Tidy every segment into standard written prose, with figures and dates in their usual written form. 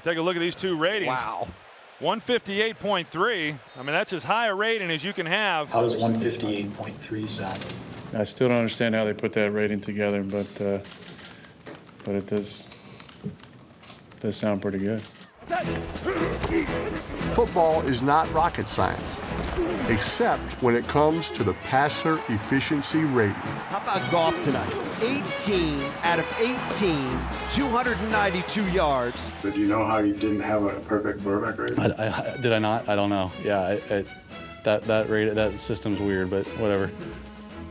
Take a look at these two ratings. Wow. 158.3. I mean, that's as high a rating as you can have. How does 158.3 sound? I still don't understand how they put that rating together, but it does sound pretty good. Football is not rocket science, except when it comes to the passer efficiency rating. How about golf tonight? 18 out of 18, 292 yards. But do you know how you didn't have a perfect quarterback rating? Did I not? I don't know. Yeah, that system's weird, but whatever.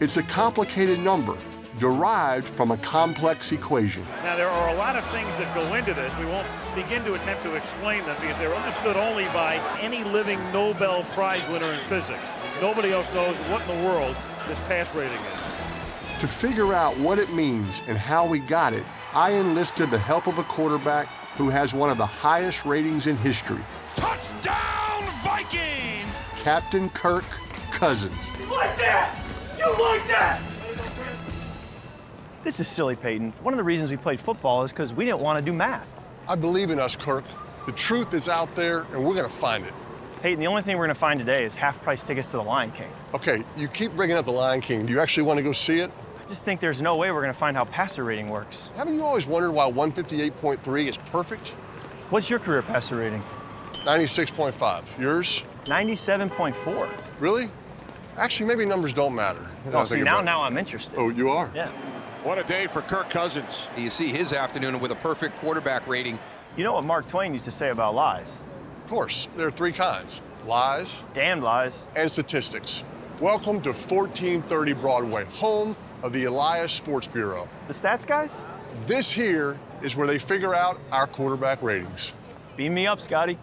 It's a complicated number derived from a complex equation. Now, there are a lot of things that go into this. We won't begin to attempt to explain them because they're understood only by any living Nobel Prize winner in physics. Nobody else knows what in the world this pass rating is. To figure out what it means and how we got it, I enlisted the help of a quarterback who has one of the highest ratings in history. Touchdown, Vikings! Captain Kirk Cousins. You like that? You like that? This is silly, Peyton. One of the reasons we played football is because we didn't want to do math. I believe in us, Kirk. The truth is out there, and we're going to find it. Peyton, the only thing we're going to find today is half-price tickets to the Lion King. Okay, you keep bringing up the Lion King. Do you actually want to go see it? I just think there's no way we're going to find how passer rating works. Haven't you always wondered why 158.3 is perfect? What's your career passer rating? 96.5. Yours? 97.4. Really? Actually, maybe numbers don't matter. Oh, see, now I'm interested. Oh, you are? Yeah. What a day for Kirk Cousins. You see his afternoon with a perfect quarterback rating. You know what Mark Twain used to say about lies? Of course. There are three kinds: lies, Damned lies. and statistics. Welcome to 1430 Broadway, home of the Elias Sports Bureau. The stats guys? This here is where they figure out our quarterback ratings. Beam me up, Scotty.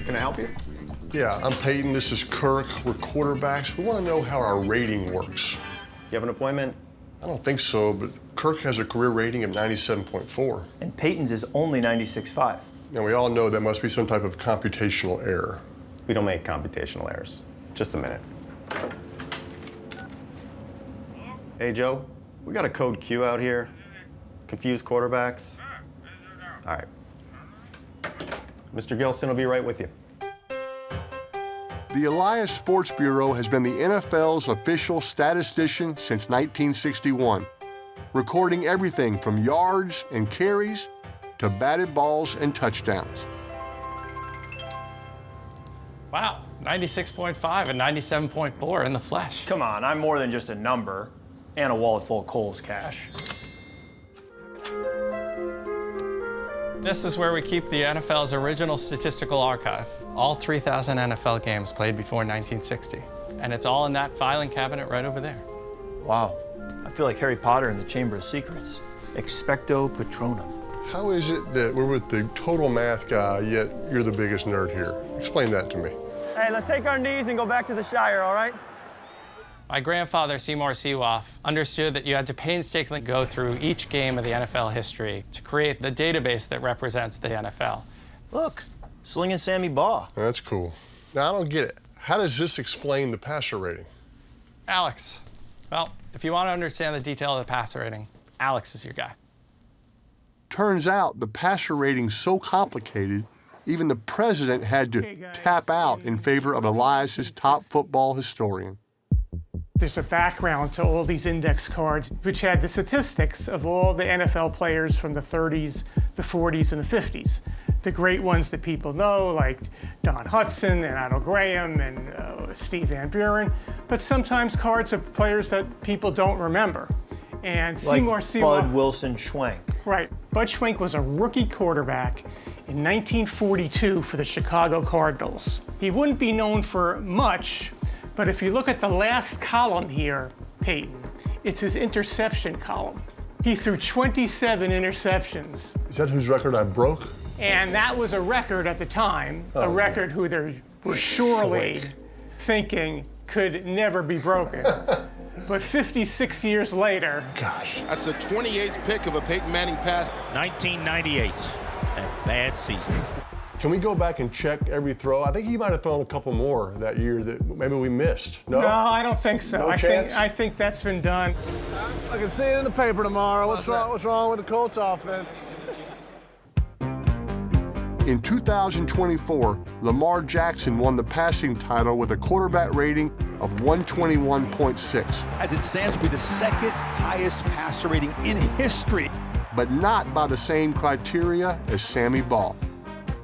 Can I help you? Yeah, I'm Peyton. This is Kirk. We're quarterbacks. We want to know how our rating works. You have an appointment? I don't think so, but Kirk has a career rating of 97.4. And Peyton's is only 96.5. And we all know that must be some type of computational error. We don't make computational errors. Just a minute. Hey, Joe, we got a code Q out here. Confused quarterbacks. All right. Mr. Gilson will be right with you. The Elias Sports Bureau has been the NFL's official statistician since 1961, recording everything from yards and carries to batted balls and touchdowns. Wow, 96.5 and 97.4 in the flesh. Come on, I'm more than just a number and a wallet full of Kohl's cash. This is where we keep the NFL's original statistical archive. All 3,000 NFL games played before 1960. And it's all in that filing cabinet right over there. Wow, I feel like Harry Potter in the Chamber of Secrets. Expecto Patronum. How is it that we're with the total math guy, yet you're the biggest nerd here? Explain that to me. Hey, let's take our knees and go back to the Shire, all right? My grandfather, Seymour Seawoff, understood that you had to painstakingly go through each game of the NFL history to create the database that represents the NFL. Look, Slinging Sammy Baugh. That's cool. Now, I don't get it. How does this explain the passer rating? Alex. Well, if you want to understand the detail of the passer rating, Alex is your guy. Turns out the passer rating's so complicated, even the president had to tap out in favor of Elias's top football historian. There's a background to all these index cards, which had the statistics of all the NFL players from the 30s, the 40s, and the 50s. The great ones that people know, like Don Hudson and Otto Graham and Steve Van Buren, but sometimes cards of players that people don't remember. And Seymour Seawoff. Bud Wilson Schwenk. Right. Bud Schwenk was a rookie quarterback in 1942 for the Chicago Cardinals. He wouldn't be known for much, but if you look at the last column here, Peyton, it's his interception column. He threw 27 interceptions. Is that whose record I broke? And that was a record at the time, a record who they were surely thinking could never be broken. But 56 years later. Gosh. That's the 28th pick of a Peyton Manning pass. 1998, that bad season. Can we go back and check every throw? I think he might have thrown a couple more that year that maybe we missed. No? No, I don't think so. No chance? I think that's been done. I can see it in the paper tomorrow. What's wrong with the Colts offense? In 2024, Lamar Jackson won the passing title with a quarterback rating of 121.6. As it stands, will be the second highest passer rating in history. But not by the same criteria as Sammy Ball.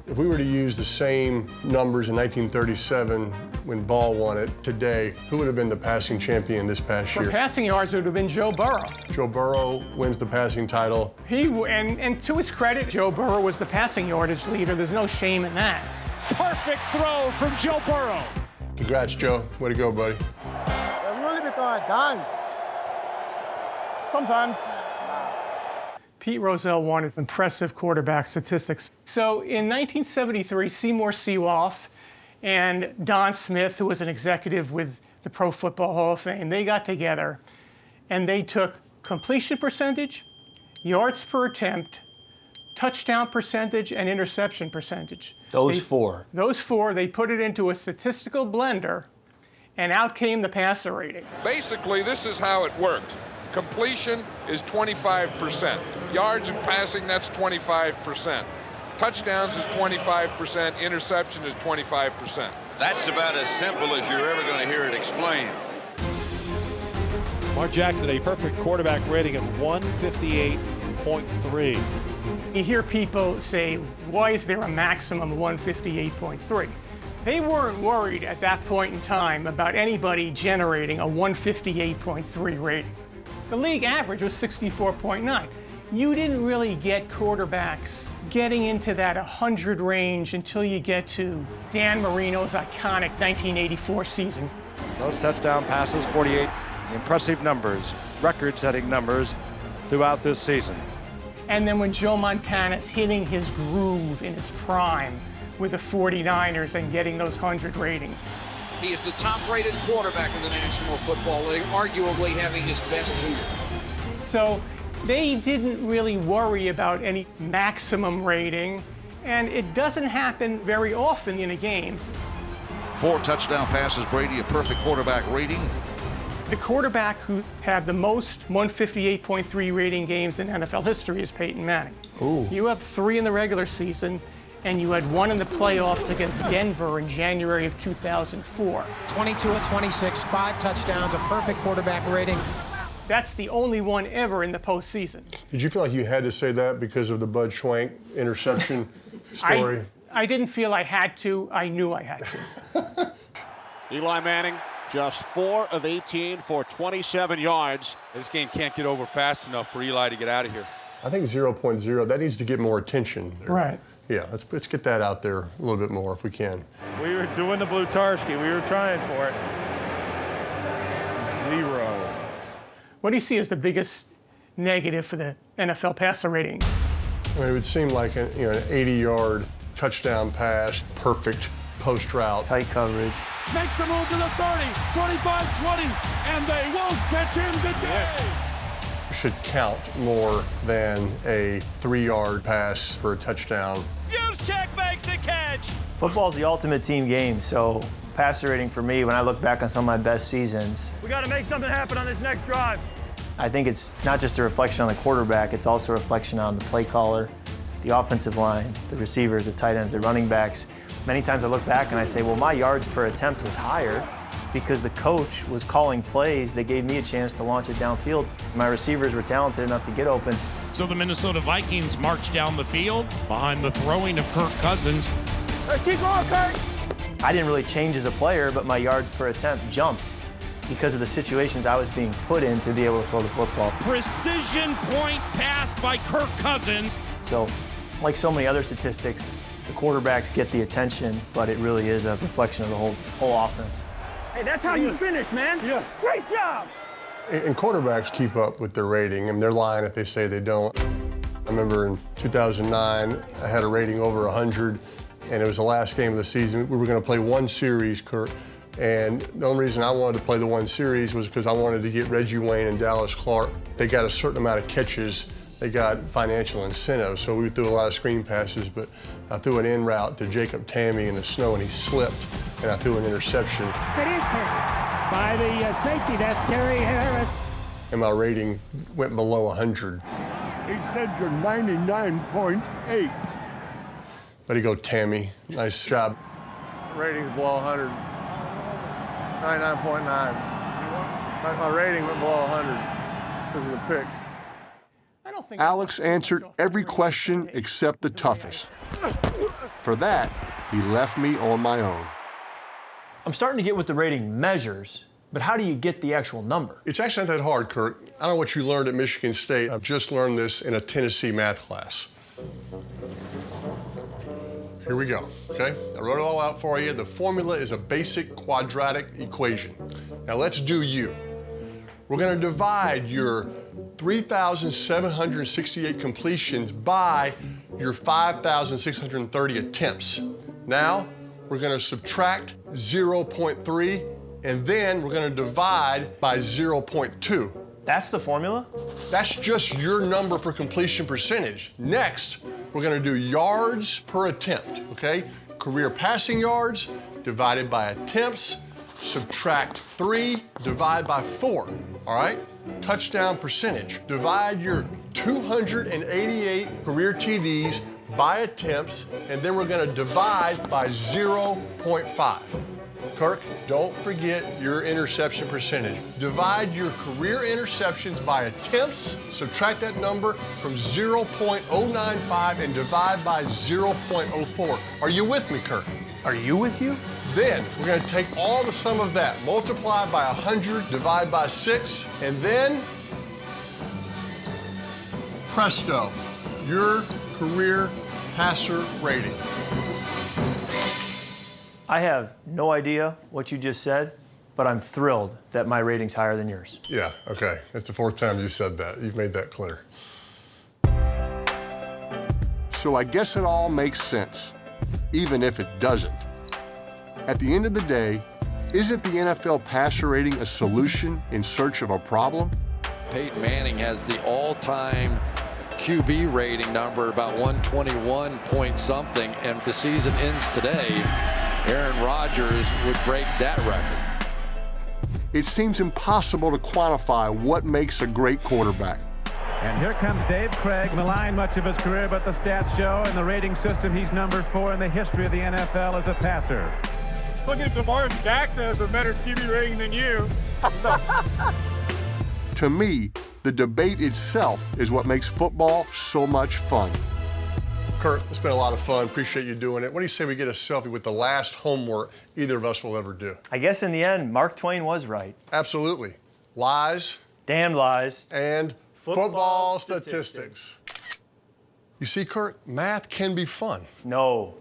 If we were to use the same numbers in 1937 when Ball won it today, who would have been the passing champion this past year? For passing yards, it would have been Joe Burrow. Joe Burrow wins the passing title. And to his credit, Joe Burrow was the passing yardage leader. There's no shame in that. Perfect throw from Joe Burrow. Congrats, Joe. Way to go, buddy. I've really been throwing dimes. Sometimes. Pete Rozelle wanted impressive quarterback statistics. So in 1973, Seymour Seawolf and Don Smith, who was an executive with the Pro Football Hall of Fame, they got together and they took completion percentage, yards per attempt, touchdown percentage, and interception percentage. Those four, they put it into a statistical blender, and out came the passer rating. Basically, this is how it worked. Completion is 25%. Yards and passing, that's 25%. Touchdowns is 25%. Interception is 25%. That's about as simple as you're ever going to hear it explained. Lamar Jackson, a perfect quarterback rating of 158.3. You hear people say, why is there a maximum 158.3? They weren't worried at that point in time about anybody generating a 158.3 rating. The league average was 64.9. You didn't really get quarterbacks getting into that 100 range until you get to Dan Marino's iconic 1984 season. Most touchdown passes, 48. Impressive numbers, record-setting numbers throughout this season. And then when Joe Montana's hitting his groove in his prime with the 49ers and getting those 100 ratings. He is the top-rated quarterback in the National Football League, arguably having his best year. So they didn't really worry about any maximum rating, and it doesn't happen very often in a game. 4 touchdown passes, Brady, a perfect quarterback rating. The quarterback who had the most 158.3 rating games in NFL history is Peyton Manning. Ooh. You have 3 in the regular season, and you had 1 in the playoffs against Denver in January of 2004. 22 of 26, 5 touchdowns, a perfect quarterback rating. That's the only one ever in the postseason. Did you feel like you had to say that because of the Bud Schwank interception story? I didn't feel I had to. I knew I had to. Eli Manning, just 4 of 18 for 27 yards. This game can't get over fast enough for Eli to get out of here. I think 0.0, that needs to get more attention. Right. Yeah, let's get that out there a little bit more if we can. We were doing the Blutarski. We were trying for it. 0. What do you see as the biggest negative for the NFL passer rating? I mean, it would seem like an 80-yard touchdown pass, perfect post route. Tight coverage. Makes a move to the 30, 25-20, and they won't catch him today. Should count more than a 3-yard pass for a touchdown. Juszczyk makes the catch. Football's the ultimate team game, so passer rating for me, when I look back on some of my best seasons, We got to make something happen on this next drive. I think it's not just a reflection on the quarterback, it's also a reflection on the play caller, the offensive line, the receivers, the tight ends, the running backs. Many times I look back and I say, well, my yards per attempt was higher because the coach was calling plays that gave me a chance to launch it downfield. My receivers were talented enough to get open. So the Minnesota Vikings march down the field behind the throwing of Kirk Cousins. Let's keep going, Kirk. I didn't really change as a player, but my yards per attempt jumped because of the situations I was being put in to be able to throw the football. Precision point pass by Kirk Cousins. So, like so many other statistics, the quarterbacks get the attention, but it really is a reflection of the whole offense. Hey, that's how you finish, man. Yeah. Great job. And quarterbacks keep up with their rating, and they're lying if they say they don't. I remember in 2009, I had a rating over 100, and it was the last game of the season. We were going to play one series, Kirk, and the only reason I wanted to play the one series was because I wanted to get Reggie Wayne and Dallas Clark. They got a certain amount of catches they got financial incentives, so we threw a lot of screen passes, but I threw an in route to Jacob Tammy in the snow, and he slipped, and I threw an interception. It is picked by the safety, that's Kerry Harris. And my rating went below 100. He said you're 99.8. But he go, Tammy, nice job. Rating's below 100. 99.9. My rating went below 100 because of the pick. Alex answered every question except the toughest. For that, he left me on my own. I'm starting to get what the rating measures, but how do you get the actual number? It's actually not that hard, Kirk. I don't know what you learned at Michigan State. I've just learned this in a Tennessee math class. Here we go, okay? I wrote it all out for you. The formula is a basic quadratic equation. Now let's do you. We're gonna divide your 3,768 completions by your 5,630 attempts. Now, we're gonna subtract 0.3, and then we're gonna divide by 0.2. That's the formula? That's just your number for completion percentage. Next, we're gonna do yards per attempt, okay? Career passing yards divided by attempts, subtract 3, divide by 4, all right? Touchdown percentage. Divide your 288 career TDs by attempts, and then we're gonna divide by 0.5. Kirk, don't forget your interception percentage. Divide your career interceptions by attempts, subtract that number from 0.095 and divide by 0.04. Are you with me, Kirk? Are you with you? Then we're gonna take all the sum of that, multiply by 100, divide by 6, and then, presto, your career passer rating. I have no idea what you just said, but I'm thrilled that my rating's higher than yours. Yeah, okay. That's the 4th time you said that. You've made that clear. So I guess it all makes sense, even if it doesn't. At the end of the day, isn't the NFL passer rating a solution in search of a problem? Peyton Manning has the all-time QB rating number, about 121 point something, and if the season ends today, Aaron Rodgers would break that record. It seems impossible to quantify what makes a great quarterback. And here comes Dave Craig, maligned much of his career, but the stats show in the rating system he's number 4 in the history of the NFL as a passer. Look at DeMar Jackson has a better QB rating than you. To me, the debate itself is what makes football so much fun. Kirk, it's been a lot of fun. Appreciate you doing it. What do you say we get a selfie with the last homework either of us will ever do? I guess in the end, Mark Twain was right. Absolutely. Lies. Damn lies. And football statistics. You see, Kirk, math can be fun. No,